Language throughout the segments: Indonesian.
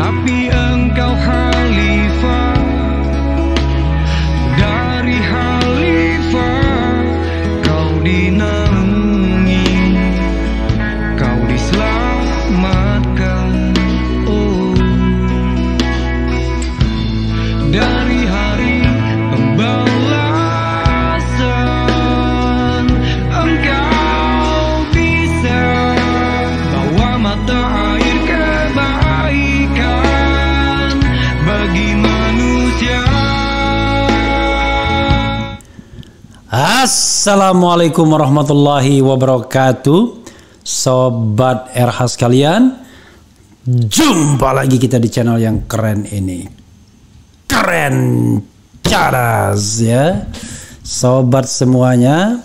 tapi engkau khalifah. Dari khalifah kau dinaungi, kau diselamatkan. Oh, dari hari pembalasan engkau bisa bawa mata air kebaikan bagi manusia. Assalamualaikum warahmatullahi wabarakatuh, Sobat RH sekalian. Jumpa lagi kita di channel yang keren ini, keren caras ya. Sobat semuanya,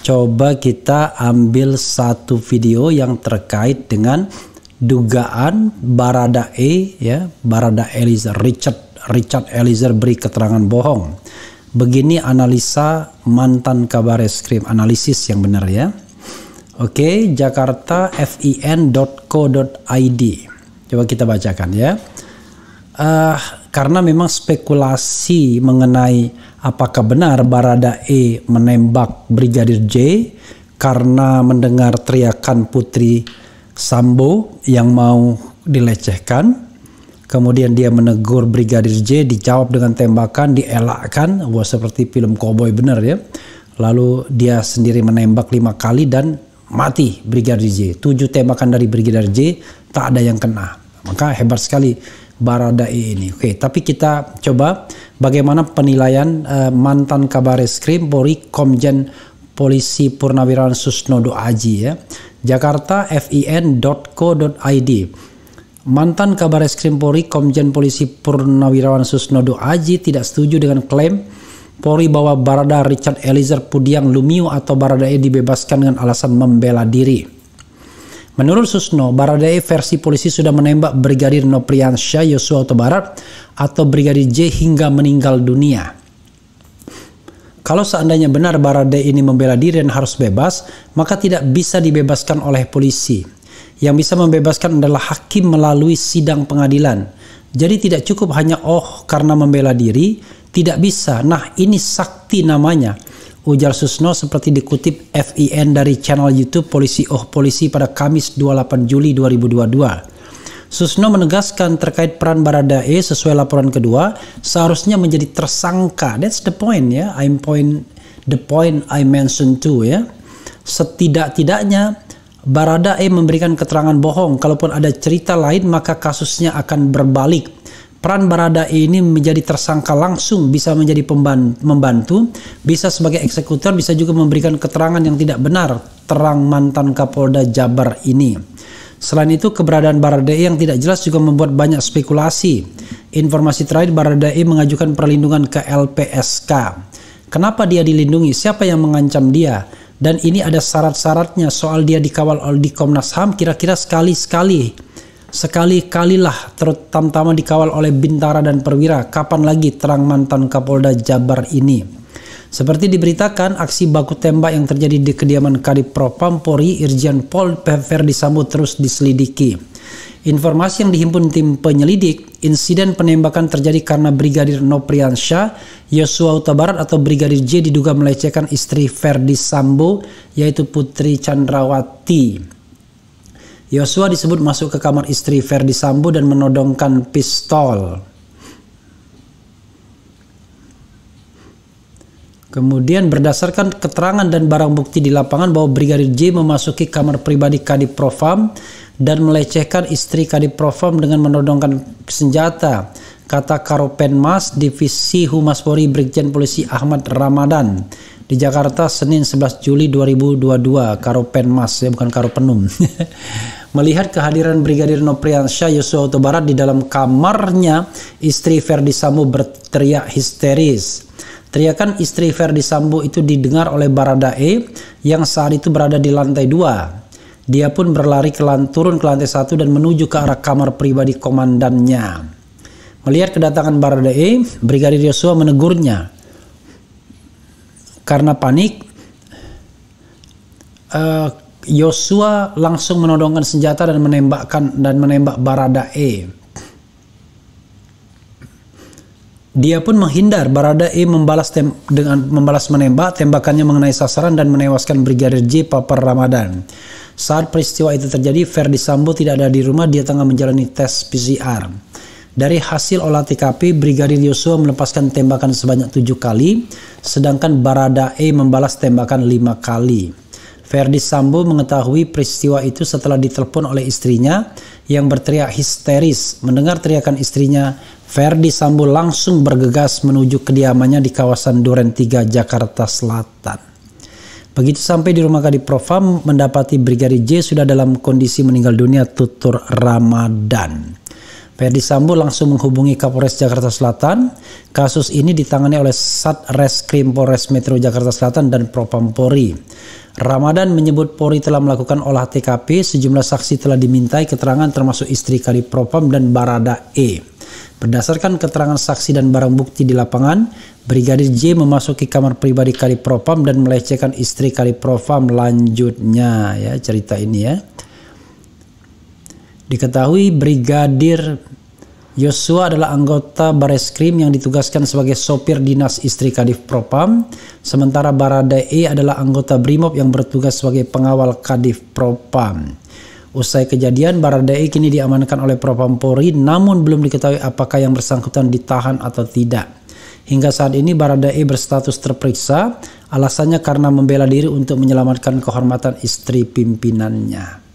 coba kita ambil satu video yang terkait dengan dugaan Baradae ya, Barada Eliezer, Richard Eliezer beri keterangan bohong. Begini analisa mantan Kabareskrim, analisis yang benar ya. Oke, Jakarta fin.co.id. Coba kita bacakan ya. Karena memang spekulasi mengenai apakah benar Baradae menembak Brigadir J karena mendengar teriakan Putri Sambo yang mau dilecehkan. Kemudian dia menegur Brigadir J, dijawab dengan tembakan, dielakkan. Wah, seperti film koboi benar ya. Lalu dia sendiri menembak 5 kali dan mati Brigadir J. 7 tembakan dari Brigadir J, tak ada yang kena. Maka hebat sekali Baradae ini. Oke, tapi kita coba bagaimana penilaian mantan Kabareskrim Polri Komjen Polisi Purnawirawan Susnodo Aji ya. Jakarta fin.co.id. Mantan Kabareskrim Polri Komjen Polisi Purnawirawan Susnodo Aji tidak setuju dengan klaim Polri bahwa Barada Richard Eliezer Pudiang Lumiu atau Baradae dibebaskan dengan alasan membela diri. Menurut Susno, Baradae versi polisi sudah menembak Brigadir Nopriansyah Yosua Huta Barat atau Brigadir J hingga meninggal dunia. Kalau seandainya benar Baradae ini membela diri dan harus bebas, maka tidak bisa dibebaskan oleh polisi. Yang bisa membebaskan adalah hakim melalui sidang pengadilan. Jadi tidak cukup hanya karena membela diri, tidak bisa. Nah, ini sakti namanya, ujar Susno seperti dikutip FIN dari channel YouTube Polisi pada Kamis 28 Juli 2022. Susno menegaskan terkait peran Baradae sesuai laporan kedua seharusnya menjadi tersangka. That's the point ya. The point I mentioned too ya. Setidak-tidaknya Baradae memberikan keterangan bohong. Kalaupun ada cerita lain maka kasusnya akan berbalik. Peran Baradae ini menjadi tersangka langsung, bisa menjadi membantu, bisa sebagai eksekutor, bisa juga memberikan keterangan yang tidak benar, terang mantan Kapolda Jabar ini. Selain itu, keberadaan Baradae yang tidak jelas juga membuat banyak spekulasi. Informasi terakhir, Baradae mengajukan perlindungan ke LPSK. Kenapa dia dilindungi? Siapa yang mengancam dia? Dan ini ada syarat-syaratnya soal dia dikawal oleh Komnas HAM, kira-kira sekali-kalilah terutama dikawal oleh Bintara dan Perwira. Kapan lagi terang mantan Kapolda Jabar ini? Seperti diberitakan, aksi baku tembak yang terjadi di kediaman Kadif Propam Polri Irjen Pol Verdi Sambo terus diselidiki. Informasi yang dihimpun tim penyelidik, insiden penembakan terjadi karena Brigadir Nopriansyah Yosua Huta Barat atau Brigadir J diduga melecehkan istri Verdi Sambo, yaitu Putri Chandrawati. Yosua disebut masuk ke kamar istri Verdi Sambo dan menodongkan pistol. Kemudian berdasarkan keterangan dan barang bukti di lapangan bahwa Brigadir J memasuki kamar pribadi Kadif Propam dan melecehkan istri Kadif Propam dengan menodongkan senjata, kata Karopenmas Divisi Humas Polri Brigjen Polisi Ahmad Ramadan di Jakarta Senin 11 Juli 2022. Karopenmas ya, bukan Karopenum. Melihat kehadiran Brigadir Nopriansyah Yosua Huta Barat di dalam kamarnya, istri Verdi Sambo berteriak histeris. Teriakan istri Verdi Sambo itu didengar oleh Baradae yang saat itu berada di lantai 2. Dia pun berlari turun ke lantai 1 dan menuju ke arah kamar pribadi komandannya. Melihat kedatangan Baradae, Brigadir Yosua menegurnya. Karena panik, Yosua langsung menodongkan senjata dan menembak Baradae. Dia pun menghindar. Baradae dengan membalas menembak, tembakannya mengenai sasaran dan menewaskan Brigadir J Papar Ramadan. Saat peristiwa itu terjadi, Ferdi Sambo tidak ada di rumah, dia tengah menjalani tes PCR. Dari hasil olah TKP, Brigadir Yosua melepaskan tembakan sebanyak 7 kali, sedangkan Baradae membalas tembakan 5 kali. Ferdi Sambo mengetahui peristiwa itu setelah ditelepon oleh istrinya yang berteriak histeris. Mendengar teriakan istrinya, Ferdi Sambo langsung bergegas menuju kediamannya di kawasan Duren 3, Jakarta Selatan. Begitu sampai di rumah Kadifropam, mendapati Brigadir J sudah dalam kondisi meninggal dunia tutur Ramadan. Ferdi Sambo langsung menghubungi Kapolres Jakarta Selatan. Kasus ini ditangani oleh Satreskrim Polres Metro Jakarta Selatan dan Propam Polri. Ramadan menyebut Polri telah melakukan olah TKP, sejumlah saksi telah dimintai keterangan termasuk istri Kadifropam dan Baradae. Berdasarkan keterangan saksi dan barang bukti di lapangan, Brigadir J memasuki kamar pribadi Kadifropam dan melecehkan istri Kadifropam. Lanjutnya ya cerita ini ya. Diketahui Brigadir Yosua adalah anggota Bareskrim yang ditugaskan sebagai sopir dinas istri Kadifropam, sementara Baradae adalah anggota Brimob yang bertugas sebagai pengawal Kadifropam. Usai kejadian, Baradae kini diamankan oleh Propam Polri, namun belum diketahui apakah yang bersangkutan ditahan atau tidak. Hingga saat ini Baradae berstatus terperiksa, alasannya karena membela diri untuk menyelamatkan kehormatan istri pimpinannya.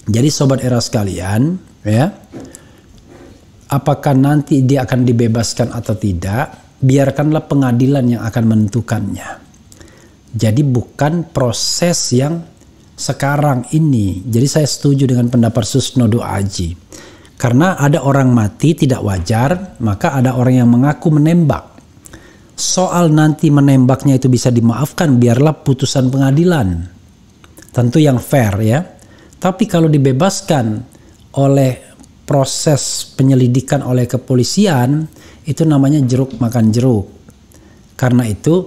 Jadi sobat era sekalian, ya, apakah nanti dia akan dibebaskan atau tidak, biarkanlah pengadilan yang akan menentukannya. Jadi bukan proses yang sekarang ini. Jadi saya setuju dengan pendapat Susnodo Aji. Karena ada orang mati tidak wajar, maka ada orang yang mengaku menembak. Soal nanti menembaknya itu bisa dimaafkan, biarlah putusan pengadilan. Tentu yang fair ya. Tapi kalau dibebaskan oleh proses penyelidikan oleh kepolisian, itu namanya jeruk makan jeruk. Karena itu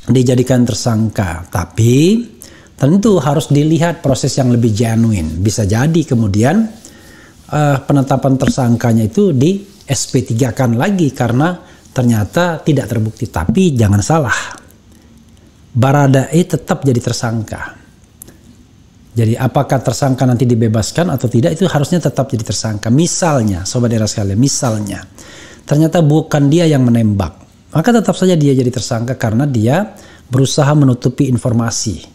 dijadikan tersangka. Tapi tentu harus dilihat proses yang lebih genuine. Bisa jadi kemudian penetapan tersangkanya itu di SP3-kan lagi karena ternyata tidak terbukti. Tapi jangan salah, Baradae tetap jadi tersangka. Jadi apakah tersangka nanti dibebaskan atau tidak, itu harusnya tetap jadi tersangka. Misalnya, sobat era sekalian, misalnya ternyata bukan dia yang menembak, maka tetap saja dia jadi tersangka karena dia berusaha menutupi informasi.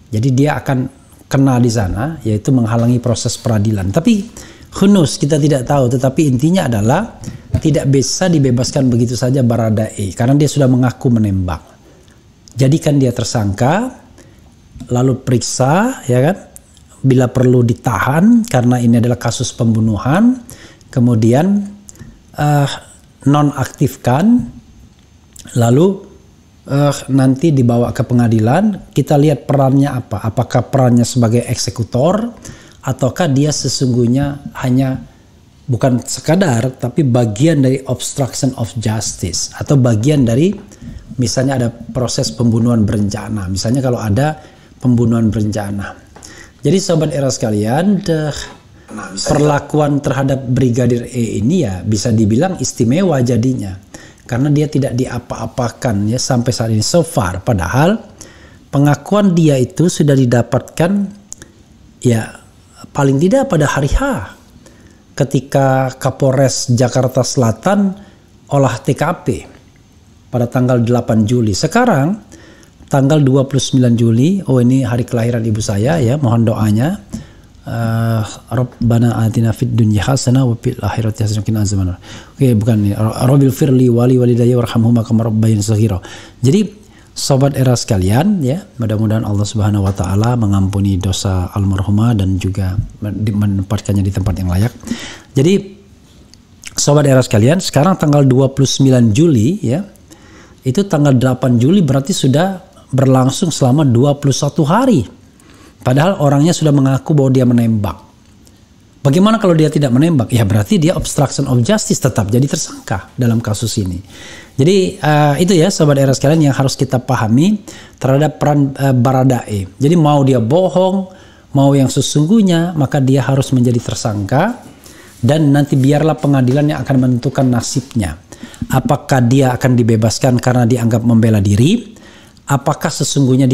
Jadi dia akan kena di sana, yaitu menghalangi proses peradilan. Tapi who knows, kita tidak tahu. Tetapi intinya adalah tidak bisa dibebaskan begitu saja Baradae karena dia sudah mengaku menembak. Jadikan dia tersangka, lalu periksa, ya kan? Bila perlu ditahan karena ini adalah kasus pembunuhan, kemudian nonaktifkan, lalu nanti dibawa ke pengadilan. Kita lihat perannya apa, apakah perannya sebagai eksekutor ataukah dia sesungguhnya hanya bukan sekadar tapi bagian dari obstruction of justice, atau bagian dari misalnya ada proses pembunuhan berencana, misalnya kalau ada pembunuhan berencana. Jadi sobat era sekalian, perlakuan terhadap Brigadir E ini ya bisa dibilang istimewa jadinya, karena dia tidak diapa-apakan ya sampai saat ini so far. Padahal pengakuan dia itu sudah didapatkan ya paling tidak pada hari H ketika Kapolres Jakarta Selatan olah TKP pada tanggal 8 Juli. Sekarang tanggal 29 Juli, oh ini hari kelahiran ibu saya ya, mohon doanya. Rabbana atina fid dunya hasanah wa fil akhirati hasanah wa qina azabannar. Oke, bukan ini. Rabbil firli wali walidayya warhamhuma kama rabbayani shaghira. Jadi sobat era sekalian ya, mudah-mudahan Allah Subhanahu wa taala mengampuni dosa almarhumah dan juga menempatkannya di tempat yang layak. Jadi sobat era sekalian, sekarang tanggal 29 Juli ya. Itu tanggal 8 Juli berarti sudah berlangsung selama 21 hari. Padahal orangnya sudah mengaku bahwa dia menembak. Bagaimana kalau dia tidak menembak? Ya berarti dia obstruction of justice, tetap jadi tersangka dalam kasus ini. Jadi itu ya sobat era sekalian yang harus kita pahami terhadap peran Baradae. Jadi mau dia bohong, mau yang sesungguhnya, maka dia harus menjadi tersangka. dan nanti biarlah pengadilan yang akan menentukan nasibnya. Apakah dia akan dibebaskan karena dianggap membela diri? Apakah sesungguhnya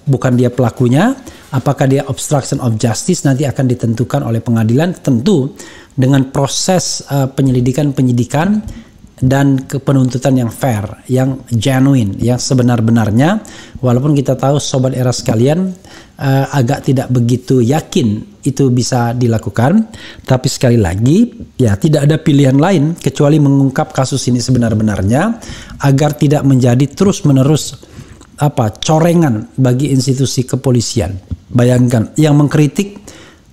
bukan dia pelakunya? Apakah dia obstruction of justice? Nanti akan ditentukan oleh pengadilan, tentu dengan proses penyidikan dan penuntutan yang fair, yang genuine, yang sebenar-benarnya. Walaupun kita tahu Sobat Era sekalian agak tidak begitu yakin itu bisa dilakukan, tapi sekali lagi ya tidak ada pilihan lain kecuali mengungkap kasus ini sebenar-benarnya agar tidak menjadi terus-menerus corengan bagi institusi kepolisian. Bayangkan yang mengkritik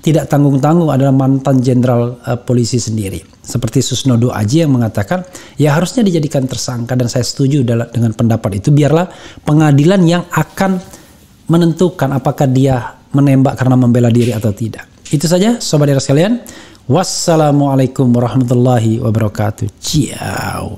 tidak tanggung-tanggung adalah mantan jenderal polisi sendiri, seperti Susnodo Aji yang mengatakan ya harusnya dijadikan tersangka, dan saya setuju dengan pendapat itu. Biarlah pengadilan yang akan menentukan apakah dia menembak karena membela diri atau tidak. Itu saja Sobat Era sekalian. Wassalamualaikum warahmatullahi wabarakatuh. Ciao.